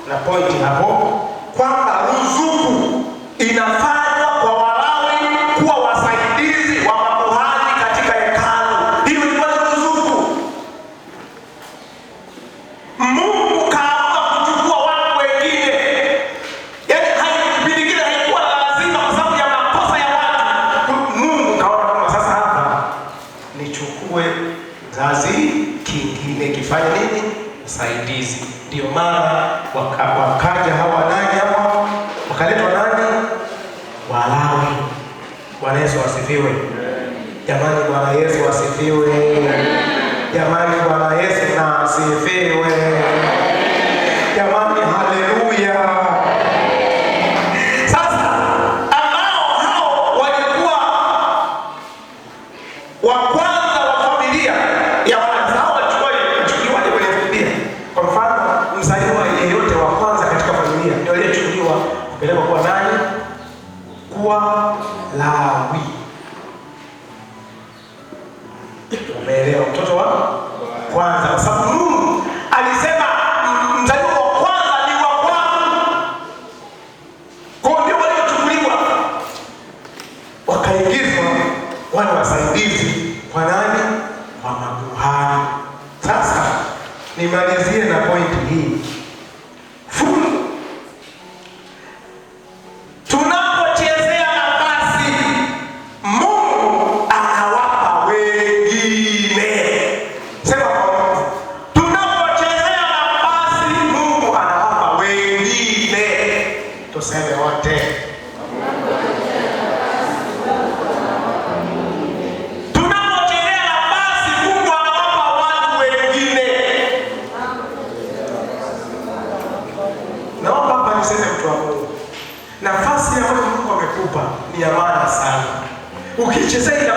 na pointi hapo kwamba ruzuku inafanywa kwa Walawi kuwa wasaidizi wa makuhani katika hekalu. Hiyo ilikuwa ni ruzuku. Mungu kaamua kuchukua watu wengine. Yaani kipindi kile haikuwa lazima kwa sababu ya makosa ya watu. Mungu kaona kwamba sasa hapa nichukue zazi kingine kifanye nini? Msaidizi. Ndio maana wakaja hawa nani hawa? Wakaletwa nani? Walawi. Bwana Yesu asifiwe. Jamani, Bwana Yesu asifiwe. Jamani, Bwana Yesu na asifiwe. Jamani, haleluya. Sasa ambao hao walikuwa wa kwanza wa familia ya wanazao walichukuliwa kwenye familia. Kwa mfano, mzaliwa yeyote wa kwanza katika familia ndio aliyechukuliwa kupelekwa kwa nani? Kuwa Lawi. Umeelewa? Mtoto wa kwanza, kwa sababu Mungu alisema mzaliwa wa kwanza ni wa kwangu. Kwa ndio waliochukuliwa wakaingizwa wale wasaidizi kwa nani? Wa makuhani. Sasa nimalizie na pointi hii. Tunapochezea nafasi, Mungu anawapa wengine. Sema pamoja. Tunapochezea nafasi, Mungu anawapa wengine. Tuseme wote. Tunapochezea nafasi, Mungu anawapa watu wengine. Naomba hapa niseme mtu wa Mungu. Nafasi ambayo Mungu amekupa ni ya maana sana. Ukichezea